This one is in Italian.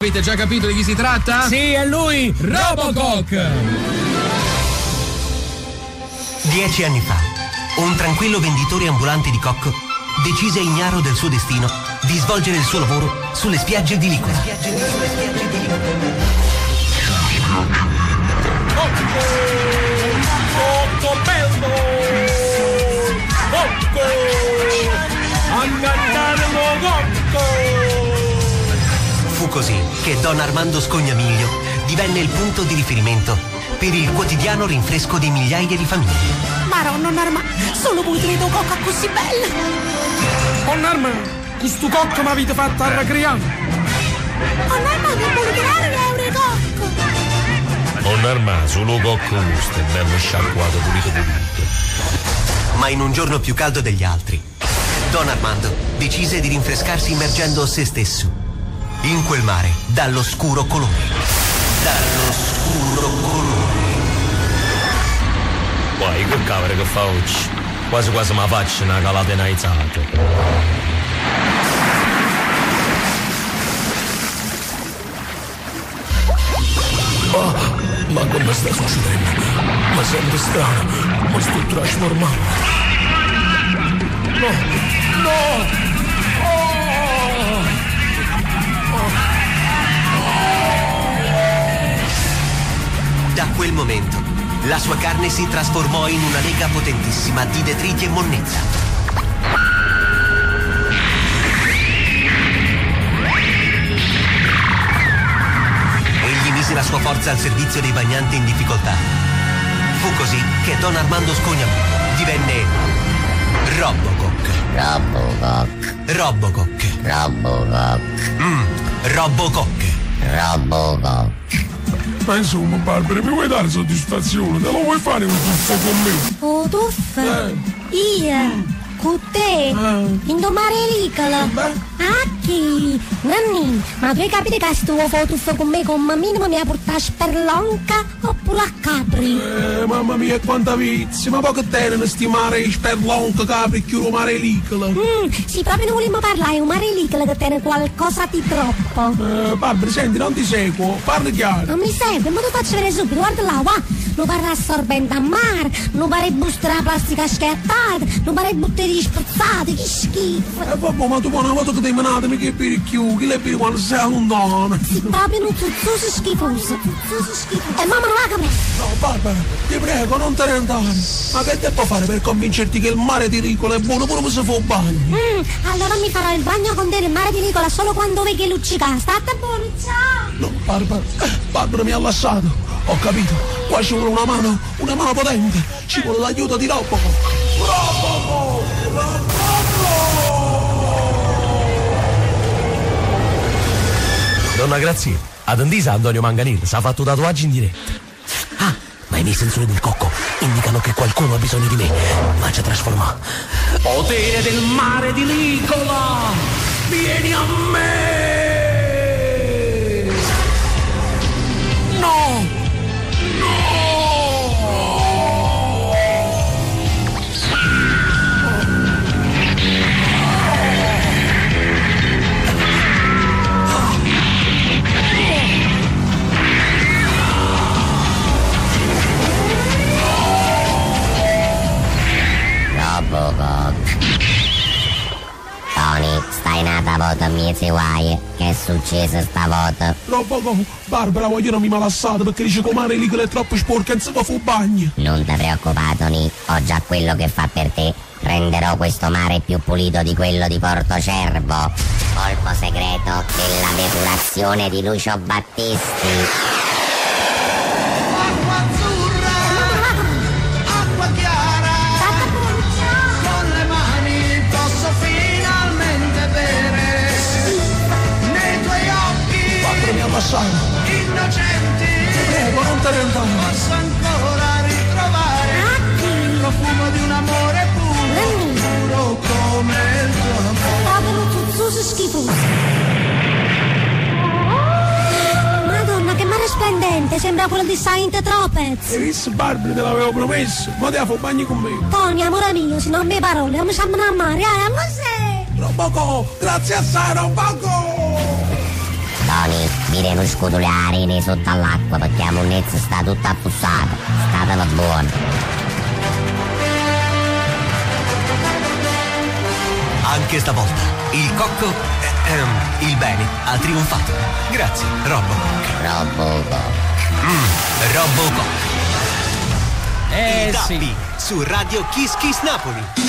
Avete già capito di chi si tratta? Sì, è lui, Robocock! 10 anni fa, un tranquillo venditore ambulante di cocco decise, ignaro del suo destino, di svolgere il suo lavoro sulle spiagge di Licola. Cocco bello! Cocco! Andattarlo cocco! Fu così che Don Armando Scognamiglio divenne il punto di riferimento per il quotidiano rinfresco di migliaia di famiglie. Maronna, Norma, solo voi tenete un cocco così bello! Oh Norma, questo cocco mi avete fatto arracriare! Oh Norma, non vuole tirare l'euro cocco! Oh Norma, solo cocco gusto, è bello sciacquato pulito. Ma in un giorno più caldo degli altri, Don Armando decise di rinfrescarsi immergendo se stesso in quel mare dall'oscuro colore. Dall'oscuro colore. Poi che cavolo che fa oggi? Quasi quasi mi faccio una calatenaizzata. Oh, ma come sta succedendo? Ma sento strano, ma sto trasformando. No, no! Da quel momento, la sua carne si trasformò in una lega potentissima di detriti e monnezza. Egli mise la sua forza al servizio dei bagnanti in difficoltà. Fu così che Don Armando Scognamiglio divenne Robocock. Robocock. Robocock. Robocock. Robocock. Robocock. Ma insomma, Barbara, mi vuoi dare soddisfazione? Te lo vuoi fare un tuffo con me? Oh, tuffo? Io? Con te? In domare Licola? Ah, chi? Nanni, ma tu hai capito che sto tuffo con me come minimo mi ha portato a Sperlonca oppure a Capri? Mamma mia, quanta vizia, ma poco tenere sti mare Sperlonca, Capri, chiuro mare Licola. Sì, proprio non vogliamo parlare, è un mare Licola che tiene qualcosa di troppo. Barbara, senti, non ti seguo, parli chiaro. Non mi segue, ma lo faccio vedere subito, guarda là, va. Non pare assorbente a mare, non pare buste la plastica schiattata, non pare bottiglie spruzzate, che schifo. Vabbè, ma tu una volta che ti menatemi che per più, che le per quando sei lontano. Sì, proprio un zuzzoso schifoso, E mamma non va a capire. No, Barbara, ti prego, non te ne andare. Ma che devo fare per convincerti che il mare di Licola è buono pure se fa un bagno? Allora mi farò il bagno con te nel mare di Licola solo quando vedi luccica. State buoni, ciao. No, Barbara mi ha lasciato. Ho capito, qua ci vuole una mano potente. Ci vuole l'aiuto di Robocock. Donna Grazia, ad Andisa Antonio Manganello si ha fatto tatuaggi in diretta. Ah, ma i miei sensori del cocco indicano che qualcuno ha bisogno di me. Ma ci trasforma. Potere del mare di Licola, vieni a me! No! Robocock. Tony, stai nata volta miezi guai. Che è successo stavolta? Robocock, Barbara, voglio non mi malassato perché dice che il mare Licola è troppo sporco e non si fa fu bagno. Non ti preoccupare, Tony, ho già quello che fa per te. Renderò questo mare più pulito di quello di Portocervo. Colpo segreto della depurazione di Lucio Battisti. Innocenti, prego, non te ne andare. Posso ancora ritrovare il profumo di un amore puro come il tuo amore. Proprio zuzzoso schifoso. Madonna, che mare splendente, sembra quello di Saint Tropez. Hai visto, Barbara, te l'avevo promesso, ma te la fa bagni con me. Tony, amore mio, se non mi parole, non mi sanno a mare, cos'è? Robocock, grazie assai, Robocock. Tony, dire non scudole arene sotto all'acqua perché la monnezza sta tutta affussata. Statela buona. Anche stavolta il cocco, il bene, ha trionfato. Grazie, Robocock. Robocock. I tappi su Radio Kiss Kiss Napoli.